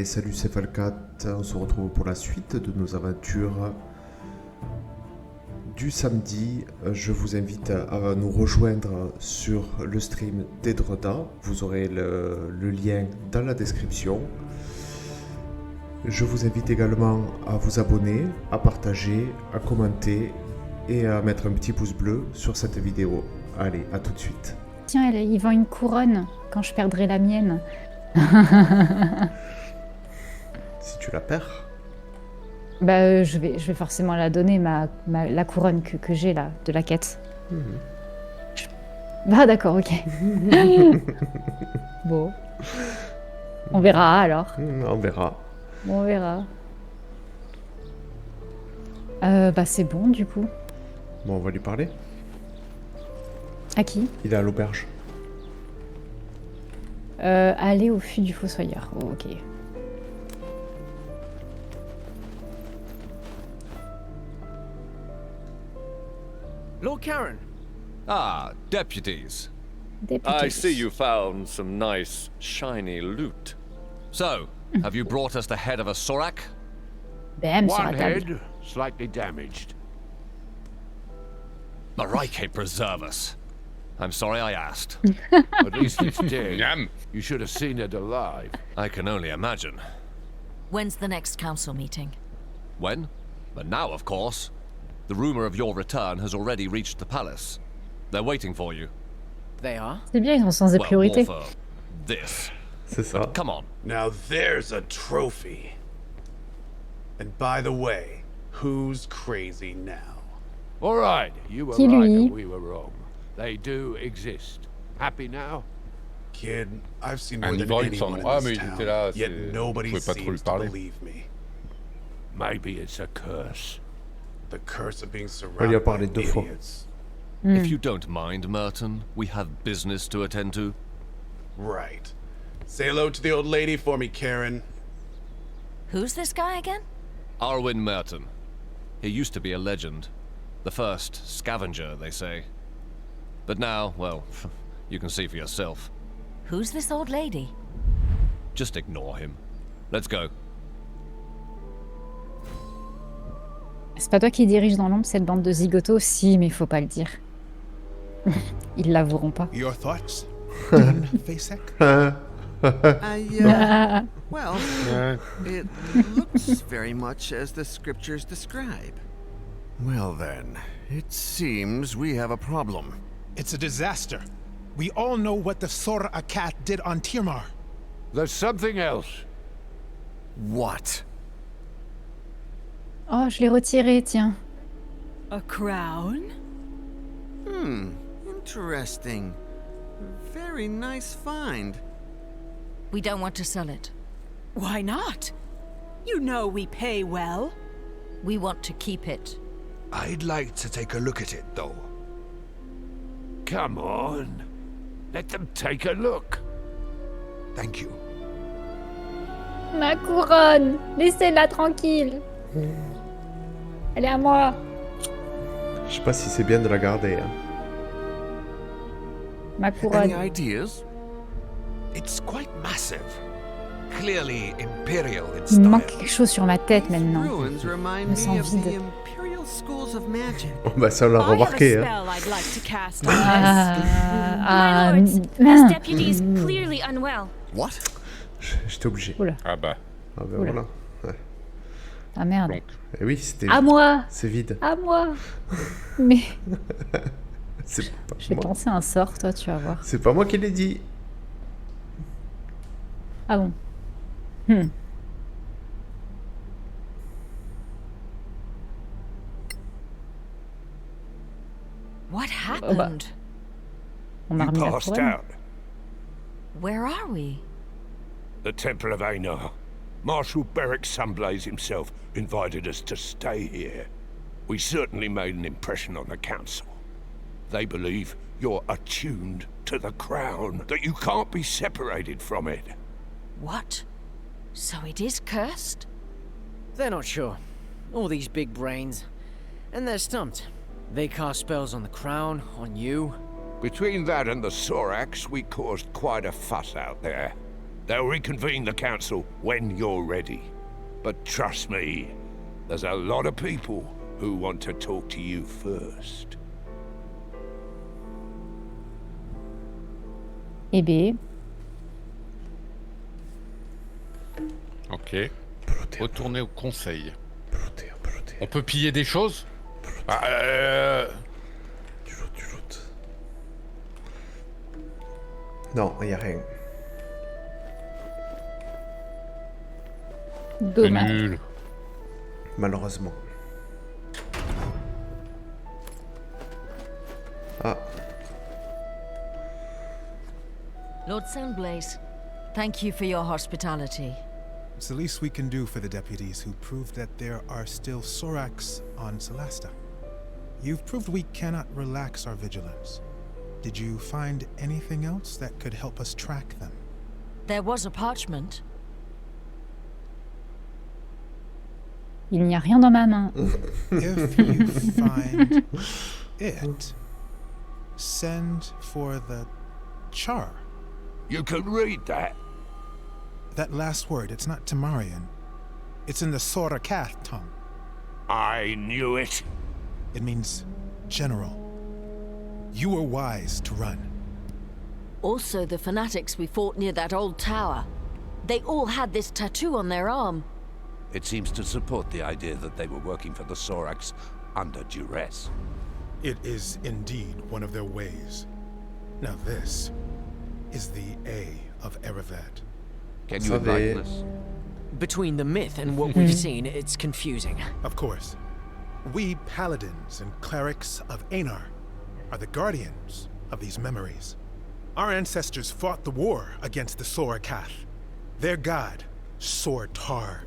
Et salut, c'est Falcat, on se retrouve pour la suite de nos aventures du samedi. Je vous invite à nous rejoindre sur le stream d'Edredat, vous aurez le lien dans la description. Je vous invite également à vous abonner, à partager, à commenter et à mettre un petit pouce bleu sur cette vidéo. Allez, à tout de suite. Tiens, il vend une couronne quand je perdrai la mienne. Si tu la perds. Bah, je vais forcément la donner, la couronne que j'ai là, de la quête. Bah d'accord, ok. Bon. On verra alors. On verra. Bon, on verra. Bah c'est bon du coup. Bon, on va lui parler. À qui? Il est à l'auberge. Aller au fût du fossoyeur. Oh, ok. Lord Karen. Ah, deputies. I see you found some nice, shiny loot. So, have you brought us the head of a Sorak? Bam, sur la One table. head, slightly damaged. Marike preserve us. I'm sorry I asked. At least it's dead. You should have seen it alive. I can only imagine. When's the next council meeting? When? But now, of course. The rumor of your return has already reached the palace. They're waiting for you. They are? C'est bien, ils ont sens des Well, priorités. more for this. C'est ça. Come on. Now there's a trophy. And by the way, who's crazy now? All right, you were Qui, right lui? and we were wrong. They do exist. Happy now? Kid, I've seen more Un than niveau, il anyone in s'en- Ah, this mais il town, était là, yet c'est- nobody je pouvais pas trop lui seems to parler. believe me. Maybe it's a curse. The curse of being On lui a surrounded by parlé 2 fois. idiots. If you don't mind, Merton, we have business to attend to. Right. Say hello to the old lady for me, Karen. Who's this guy again? Arwin Merton. He used to be a legend. The first scavenger, they say. But now, well, you can see for yourself. Who's this old lady? Just ignore him. Let's go. C'est pas toi qui dirige dans l'ombre cette bande de zigotos? Si, mais faut pas le dire. Ils l'avoueront pas. Your thoughts, Fasek? Well, it looks very much as the scriptures describe. Well then, it seems we have a problem. It's a disaster. We all know what the Sora Akat did on Tirmar. There's something else. What? Oh, je l'ai retiré, tiens. A crown? Interesting. Very nice find. We don't want to sell it. Why not? You know we pay well. We want to keep it. I'd like to take a look at it, though. Come on. Let them take a look. Thank you. Ma couronne! Laissez-la tranquille. Elle est à moi. Je sais pas si c'est bien de la garder. Hein. Ma Any couronne. ideas? It's quite massive. Clearly imperial in Il me manque style. quelque chose sur ma tête These maintenant. ruins remind me me sens of vide. the imperial schools of magic. Oh, bah ça on l'a I have a remarqué. Hein. spell I'd like to cast on Ah, My lords, ah, this deputy is clearly unwell. What? J'étais obligé. Oula. Ah bah, Ah ben Oula. voilà. Ouais. Ah merde. donc. Et oui, c'était. À moi. C'est vide. À moi. Mais C'est pas je vais moi. penser à un sort, toi, tu vas voir. C'est pas moi qui l'ai dit. Ah bon. What happened? On m'a You remis la passed couronne. out. Where are we? The Temple of Anar. Marshal Beric Sunblaze himself invited us to stay here. We certainly made an impression on the council. They believe you're attuned to the crown, that you can't be separated from it. What? So it is cursed? They're not sure. All these big brains. And they're stumped. They cast spells on the crown, on you. Between that and the Sorax, we caused quite a fuss out there. They'll reconvene the council when you're ready. But trust me, there's a lot of people who want to talk to you first. Eh bien, Ok. Retourner au conseil. On peut piller des choses? Tu joutes. Non, y a rien. dommage. Nul. Malheureusement. Ah, Lord Sandblaze, thank you for your hospitality. It's the least we can do for the deputies who proved that there are still Sorax on Solasta. You've proved we cannot relax our vigilance. Did you find anything else that could help us track them? There was a parchment. Il n'y a rien dans ma main. If you find it, send for the char. You can read that. That last word, it's not Tamarian. It's in the Sorakath tongue. I knew it. It means general. You were wise to run. Also the fanatics we fought near that old tower. They all had this tattoo on their arm. It seems to support the idea that they were working for the Sorax under duress. It is indeed one of their ways. Now this is the A of Edredat. Can you enlighten Savez. us? Between the myth and what we've seen, it's confusing. Of course. We paladins and clerics of Einar are the guardians of these memories. Our ancestors fought the war against the Sorakath. Their god, Sortar,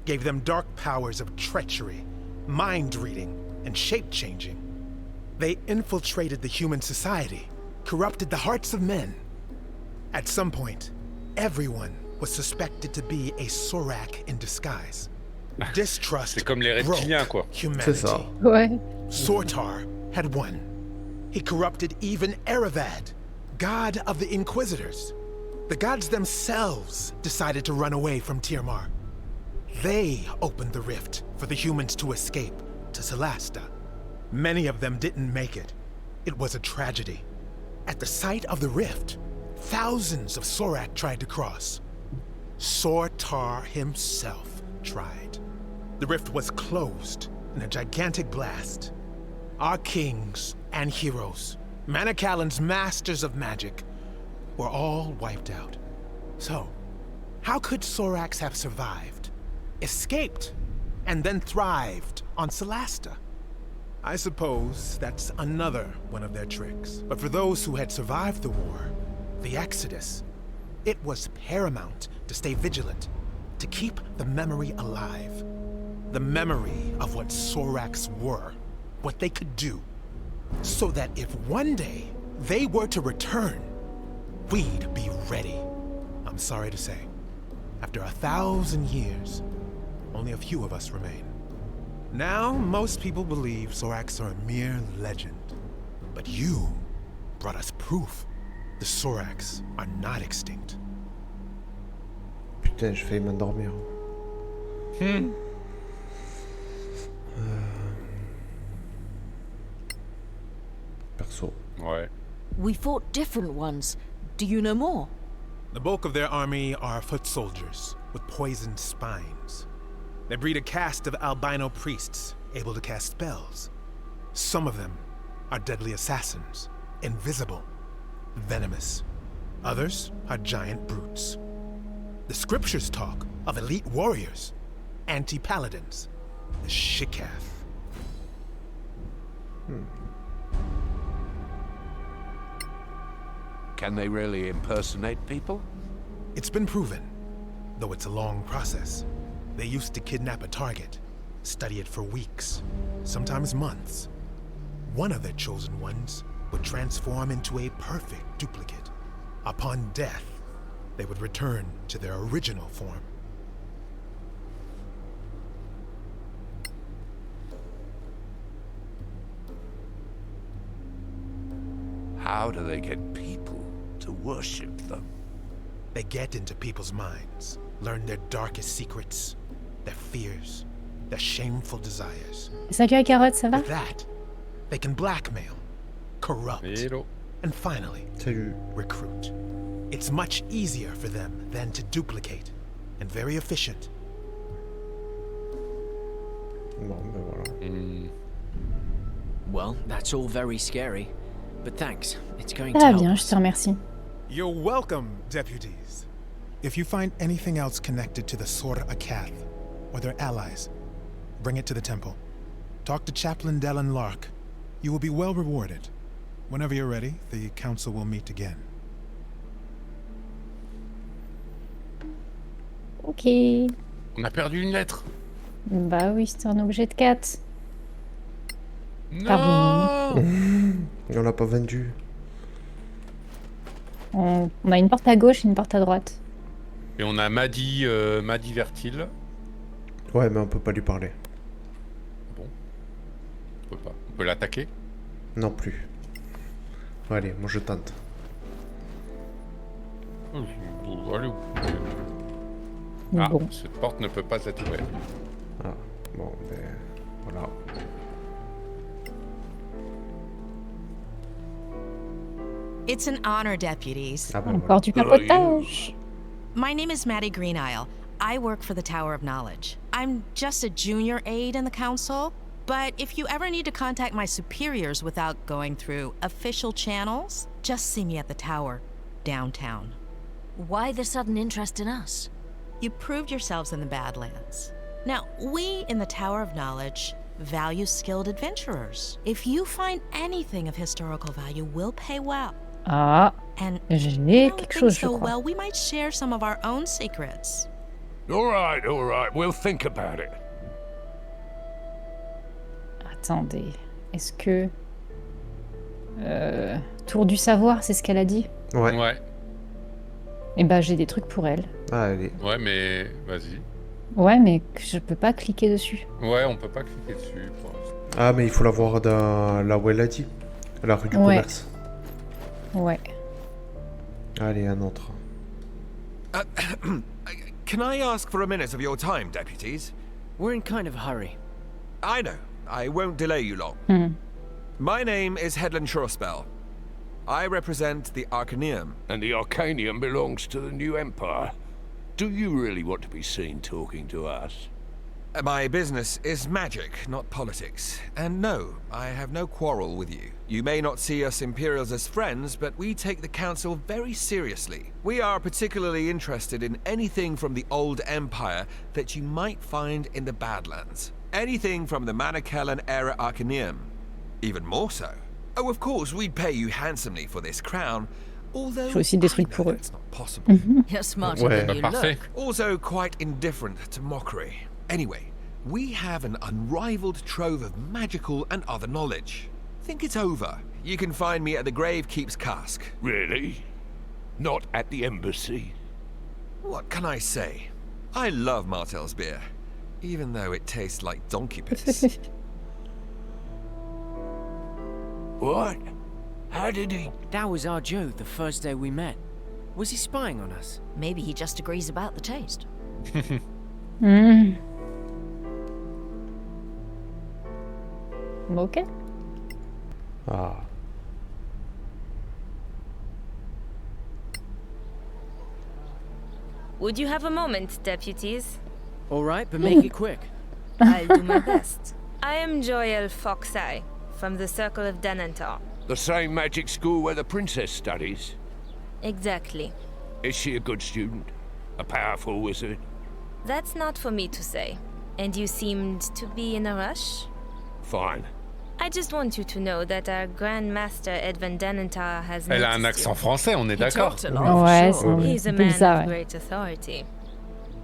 gave them dark powers of treachery, mind-reading, and shape-changing. They infiltrated the human society, corrupted the hearts of men. At some point, everyone was suspected to be a Sorak in disguise. Distrust C'est comme les reptiliens, quoi. broke c'est ça. humanity. Ouais. Sortar had won. He corrupted even Edredat, god of the Inquisitors. The gods themselves decided to run away from Tirmar. They opened the rift for the humans to escape to Solasta. Many of them didn't make it. It was a tragedy. At the site of the rift, thousands of Sorak tried to cross. Sortar himself tried. The rift was closed in a gigantic blast. Our kings and heroes, Manicalan's masters of magic, were all wiped out. So, how could Sorax have survived, escaped, and then thrived on Solasta? I suppose that's another one of their tricks. But for those who had survived the war, the Exodus, it was paramount to stay vigilant, to keep the memory alive. The memory of what Sorax were, what they could do, so that if one day they were to return, we'd be ready. I'm sorry to say, after 1,000 years, only a few of us remain. Now, most people believe Sorax are a mere legend. But you brought us proof. The Sorax are not extinct. Putain, j'ai failli m'endormir. Perso. Ouais. We fought different ones. Do you know more? The bulk of their army are foot soldiers with poisoned spines. They breed a caste of albino priests able to cast spells. Some of them are deadly assassins, invisible, venomous. Others are giant brutes. The scriptures talk of elite warriors, anti-paladins, the Shikath. Can they really impersonate people? It's been proven, though it's a long process. They used to kidnap a target, study it for weeks, sometimes months. One of their chosen ones would transform into a perfect duplicate. Upon death, they would return to their original form. How do they get people to worship them? They get into people's minds, learn their darkest secrets, their fears, their shameful desires. Salut à Carotte, ça va? With that, they can blackmail, corrupt, Hello. and finally, Salut. recruit. It's much easier for them than to duplicate, and very efficient. Bon, ben voilà. Well, that's all very scary. But thanks, it's going Ça to va help bien, us. je te remercie. You're welcome, deputies. If you find anything else connected to the Sor Akath, or their allies, bring it to the temple. Talk to Chaplain Dellen Lark. You will be well rewarded. Whenever you're ready, the council will meet again. Ok. On a perdu une lettre. Bah oui, c'est un objet de 4. Non. On l'a pas vendu. On a une porte à gauche et une porte à droite. Et on a Madi Vertil. Ouais, mais on peut pas lui parler. Bon. On peut pas. On peut l'attaquer. Non plus. Allez, moi je tente. Allez. Ah, Bon. cette porte ne peut pas être ouverte. Ah, bon, ben voilà. It's an honor, deputies. Ah ben Encore voilà. du papotage. My name is Maddie Greenisle. I work for the Tower of Knowledge. I'm just a junior aide in the council, but if you ever need to contact my superiors without going through official channels, just see me at the tower, downtown. Why the sudden interest in us? You proved yourselves in the Badlands. Now, we in the Tower of Knowledge value skilled adventurers. If you find anything of historical value, we'll pay well. Ah, And j'ai you know quelque things chose, je so crois. well, we might share some of our own secrets. All right, we'll think about it. Attendez, est-ce que... Tour du savoir, c'est ce qu'elle a dit? Ouais. Ouais. Eh ben, j'ai des trucs pour elle. Ah, allez. Ouais, mais vas-y. Ouais, mais je peux pas cliquer dessus. Ouais, on peut pas cliquer dessus pour l'instant. Ah, mais il faut la voir dans là où elle a dit. La rue du Ouais. commerce. Ouais. Allez, un autre. Can I ask for a minute of your time, deputies? We're in kind of a hurry. I know. I won't delay you long. My name is Headland Shorespell. I represent the Arcaneum. And the Arcanium belongs to the new Empire. Do you really want to be seen talking to us? My business is magic, not politics. And no, I have no quarrel with you. You may not see us Imperials as friends, but we take the Council very seriously. We are particularly interested in anything from the old Empire that you might find in the Badlands. Anything from the Manicellan era Arcaneum. Even more so. Oh, of course, we'd pay you handsomely for this crown, although J'ai aussi des trucs pour eux. it's not possible. You're smarter Ouais. than you Parfait. look. Also quite indifferent to mockery. Anyway, we have an unrivaled trove of magical and other knowledge. Think it's over. You can find me at the Gravekeep's Cask. Really? Not at the embassy? What can I say? I love Martel's beer, even though it tastes like donkey piss. What? How did he... That was our Joe the first day we met. Was he spying on us? Maybe he just agrees about the taste. Ok. Ah. Would you have a moment, deputies? All right, but make it quick. I'll do my best. I am Joel Foxeye, from the Circle of Danantar. The same magic school where the princess studies? Exactly. Is she a good student? A powerful wizard? That's not for me to say. And you seemed to be in a rush? Fine. I just want you to know that our Grand Master Edvan Danantar has Elle a un noticed accent français, on est He d'accord. talked a lot. Ouais, c'est He's a un peu man bizarre. of Ouais. great authority.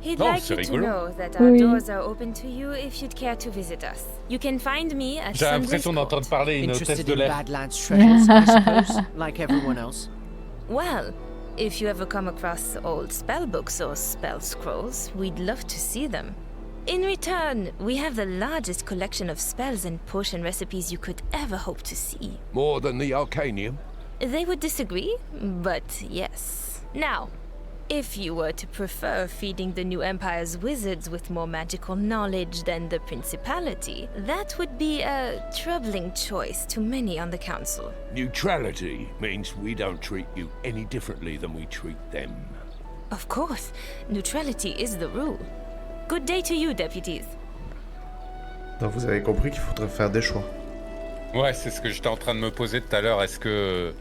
He'd Non, like c'est you to rigolo. know that our Oui. doors are open to you if you'd care to visit us. You can find me at J'ai l'impression d'entendre parler une hôtesse Interested de in l'air. Badlands treasures, I suppose, like everyone else. Well, if you ever come across old spell books or spell scrolls, we'd love to see them. In return, we have the largest collection of spells and potion recipes you could ever hope to see. More than the Arcanium? They would disagree, but yes. Now, If you were to prefer feeding the new Empire's wizards with more magical knowledge than the Principality, that would be a troubling choice to many on the Council. Neutrality means we don't treat you any differently than we treat them. Of course, neutrality is the rule. Good day to you, deputies. Donc vous avez compris qu'il faudrait faire des choix. Ouais, c'est ce que j'étais en train de me poser tout à l'heure. Est-ce que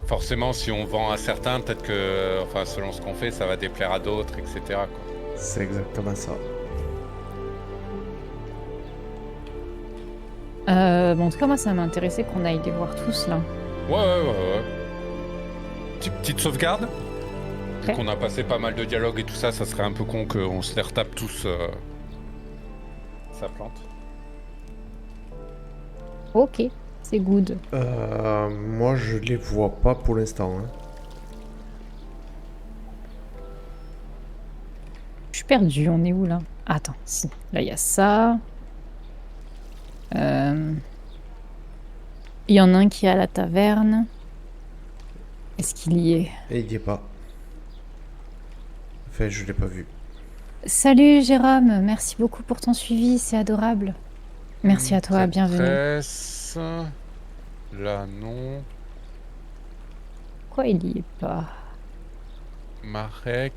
forcément, si on vend à certains, peut-être que, enfin, selon ce qu'on fait, ça va déplaire à d'autres, etc. quoi. C'est exactement ça. Bon, en tout cas, moi, ça m'intéressait qu'on aille les voir tous, là. Ouais. Petite sauvegarde. Vu Okay. qu'on a passé pas mal de dialogues et tout ça, ça serait un peu con qu'on se les retape tous. Ça plante. Ok, c'est good. Moi, je les vois pas pour l'instant. Hein. Je suis perdu, on est où, là? Attends, si. Là, il y a ça. Il y en a un qui est à la taverne. Est-ce qu'il y est? Et il y est pas. Enfin, je l'ai pas vu. Salut Jérôme, merci beaucoup pour ton suivi, c'est adorable. Merci à toi, bienvenue. Presse. Là, non. Pourquoi il y est pas? Marek,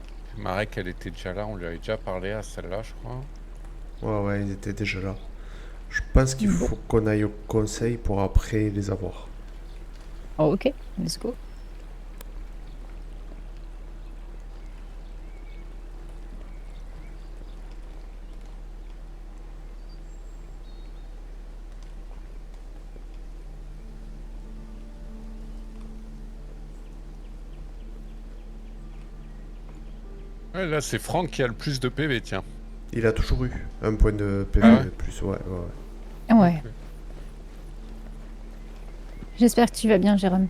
elle était déjà là, on lui avait déjà parlé à celle-là, je crois. Ouais, ils étaient déjà là. Je pense qu'il faut qu'on aille au conseil pour après les avoir. Oh, ok, let's go. Ouais, là, c'est Franck qui a le plus de PV, tiens. Il a toujours eu un point de PV Ah ouais plus, ouais. Ouais. J'espère que tu vas bien, Jérôme.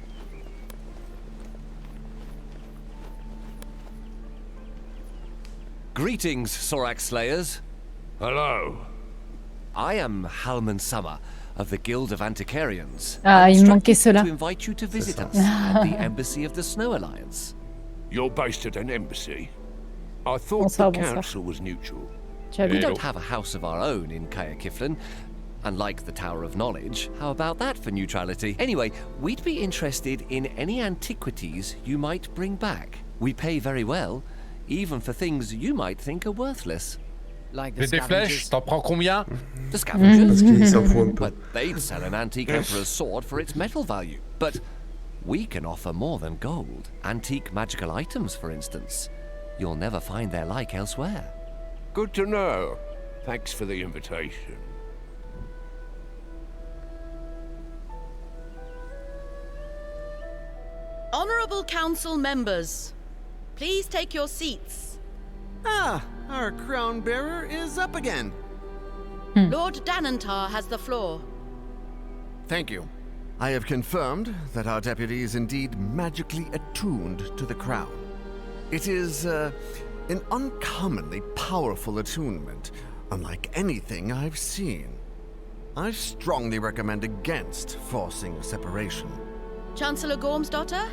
Greetings, Sorak Slayers. Hello. I am Halman Summer of the Guild of Antiquarians. Ah, il me manquait cela. To invite you to visit us at the Embassy of the Snow Alliance. You're based at an embassy? I thought Bonsoir, the bonsoir. council was neutral. We don't have a house of our own in Kaya Kiflin, unlike the Tower of Knowledge. How about that for neutrality? Anyway, we'd be interested in any antiquities you might bring back. We pay very well, even for things you might think are worthless. Like J'ai des flèches, t'en prends combien? The scavengers? Parce qu'il s'en fout un peu. But they'd sell an antique emperor's sword for its metal value. But we can offer more than gold. Antique magical items, for instance. You'll never find their like elsewhere. Good to know. Thanks for the invitation. Honorable Council members, please take your seats. Ah, our crown bearer is up again. Lord Danantar has the floor. Thank you. I have confirmed that our deputy is indeed magically attuned to the crown. It is an uncommonly powerful attunement, unlike anything I've seen. I strongly recommend against forcing separation. Chancellor Gormsdotter?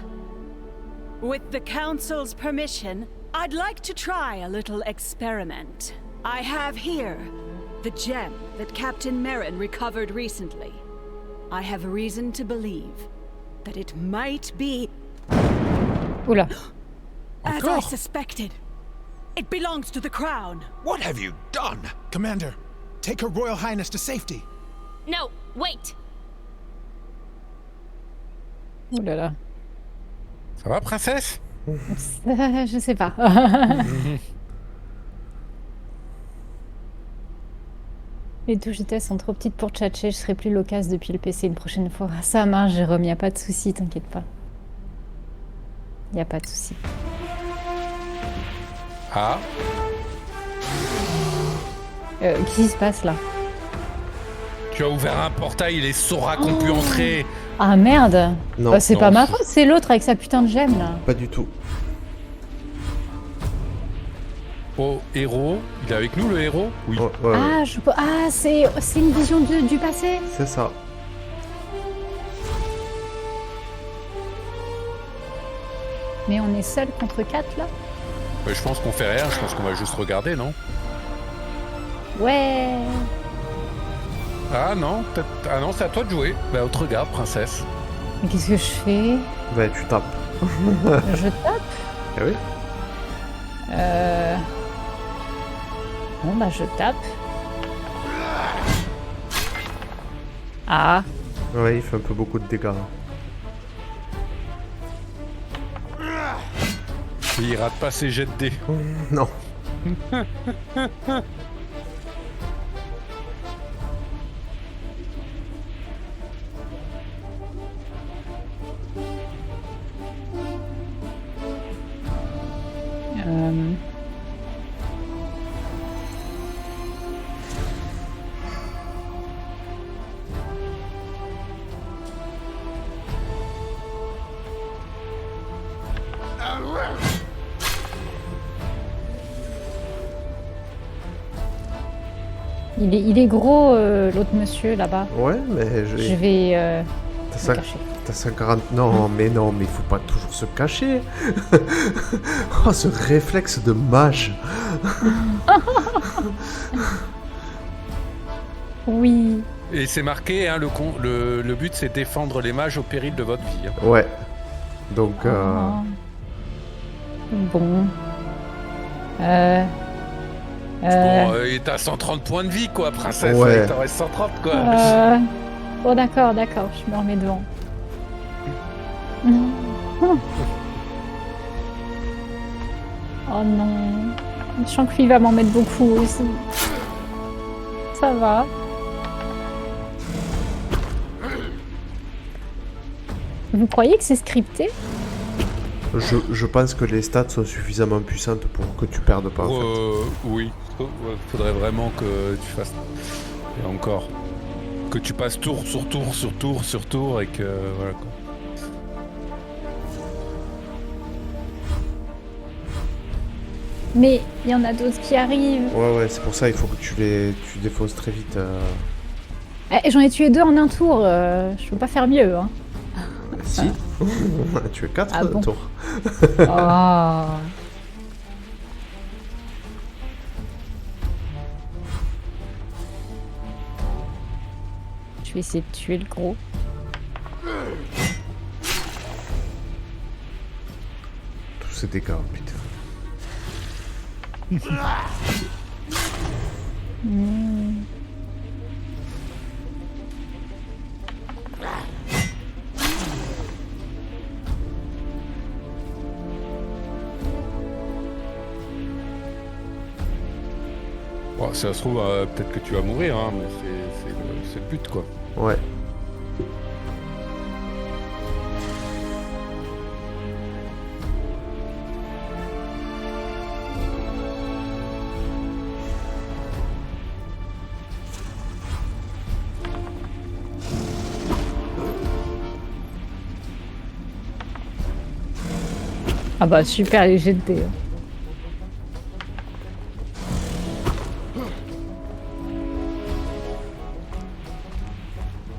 With the Council's permission, I'd like to try a little experiment. I have here the gem that Captain Merrin recovered recently. I have reason to believe that it might be... Oula. As I suspected. It belongs to the crown. What have you done? Commander, take Her Royal Highness to safety. No, wait! Oh là là. Ça va, princesse? Je sais pas. Les touches de test sont trop petites pour tchatcher, je serai plus loquace depuis le PC une prochaine fois. Ça marche, Jérôme, y a pas de souci, t'inquiète pas. Y a pas de souci. Ah. Qu'est-ce qui se passe là? Tu as ouvert un portail, les Sorak ont pu entrer. Ah merde! Non. C'est Non, pas ma c'est- faute, c'est l'autre avec sa putain de gemme là. Pas du tout. Oh, héros. Il est avec nous, le héros? Oui. Ah, c'est une vision du passé. C'est ça. Mais on est seul contre 4 là? Je pense qu'on fait rien, je pense qu'on va juste regarder, non? Ouais. Ah non, ah non, c'est à toi de jouer. Bah, on te regarde, princesse. Mais qu'est-ce que je fais? Bah, tu tapes. Je tape? Eh oui. Bon, bah, je tape. Ah. Ouais, il fait un peu beaucoup de dégâts. Il rate pas ses jets de dés. Non. Il est gros, l'autre monsieur, là-bas. Ouais, mais je vais me cacher. T'as 140... Non, mais il faut pas toujours se cacher. Oh, ce réflexe de mage. Oui. Et c'est marqué, hein, le but c'est défendre les mages au péril de votre vie. Hein. Ouais. Donc... Bon. Bon, t'as 130 points de vie, quoi, princesse. Ouais. Il t'en reste 130, quoi. Bon, d'accord, je me remets devant. Oh non. Je sens que lui va m'en mettre beaucoup aussi. Ça va. Vous croyez que c'est scripté? Je pense que les stats sont suffisamment puissantes pour que tu perdes pas, en fait. Oui. Faudrait vraiment que tu fasses... Et encore... Que tu passes tour sur tour sur tour sur tour et que... Voilà, quoi. Mais il y en a d'autres qui arrivent. Ouais, c'est pour ça il faut que tu défonces très vite. J'en ai tué 2 en un tour, je peux pas faire mieux. Hein. Si, tu es 4 tours. Oh. Je vais essayer de tuer le gros. Tous ces dégâts, putain. Bon, si ça se trouve, peut-être que tu vas mourir, hein, mais c'est le but, quoi. Ouais. Ah bah super les jets de dés.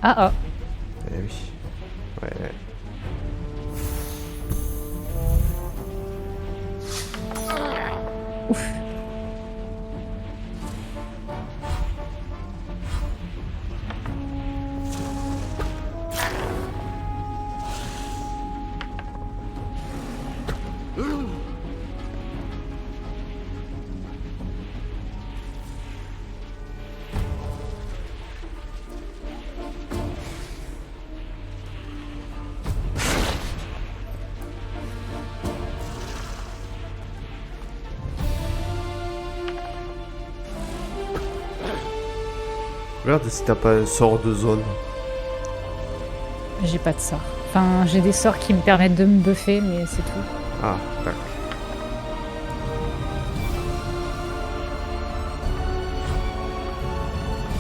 Ah ah. Eh oui. Ouais. Ouf. Regarde si t'as pas un sort de zone. J'ai pas de sort. Enfin, j'ai des sorts qui me permettent de me buffer, mais c'est tout. Ah, d'accord.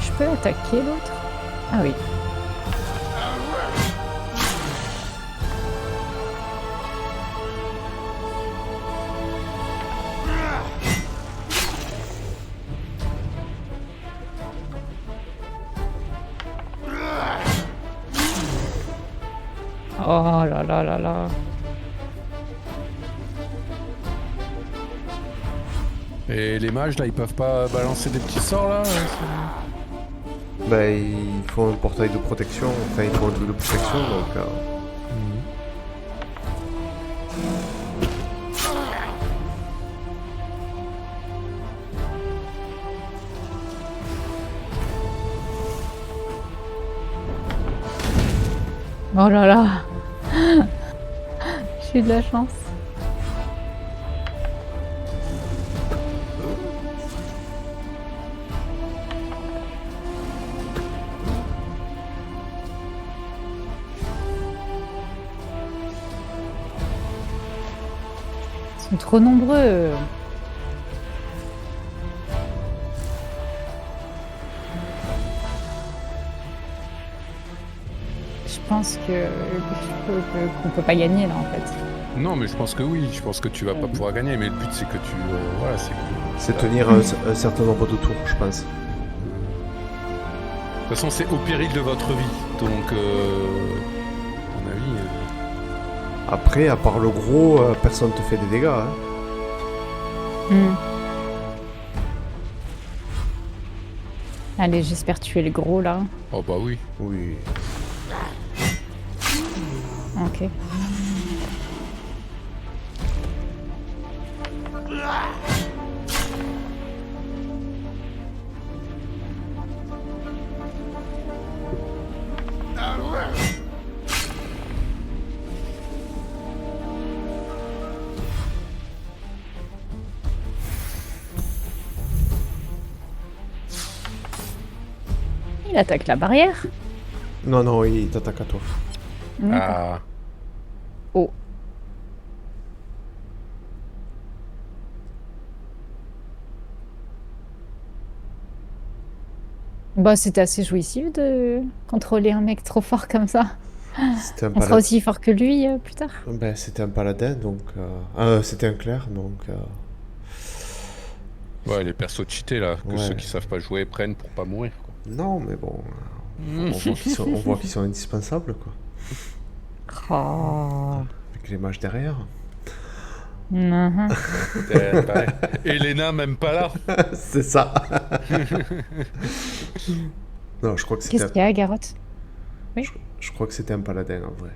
Je peux attaquer l'autre? Ah oui. Oh là là là là. Et les mages là, ils peuvent pas balancer des petits sorts là Bah, ils font un portail de protection, enfin ils font un double de protection donc. Oh là là. J'ai eu de la chance. Ils sont trop nombreux. Je pense qu'on peut pas gagner là en fait. Non, mais je pense que oui. Je pense que tu vas pas pouvoir gagner, mais le but c'est que tu voilà, c'est tenir un certain nombre de tours, je pense. De toute façon, c'est au péril de votre vie, donc à mon avis. Après, à part le gros, personne te fait des dégâts. Hein. Allez, j'espère tuer le gros là. Oh bah oui. Oui. Ok. Il attaque la barrière. Non, non, il t'attaque à toi. Ah. Oh. Bah, c'était assez jouissif de contrôler un mec trop fort comme ça. On sera aussi fort que lui plus tard. Ben, c'était un paladin, donc... c'était un clerc, donc... Ouais, les persos cheatés là, que ceux qui savent pas jouer prennent pour pas mourir. Quoi. Non, mais bon... on voit qu'ils sont indispensables, quoi. Oh. Avec les mages derrière. Elena même pas là. C'est ça. Non, je crois que c'était... Qu'est-ce qu'il y a, Garotte? Oui. Je crois que c'était un paladin, en vrai.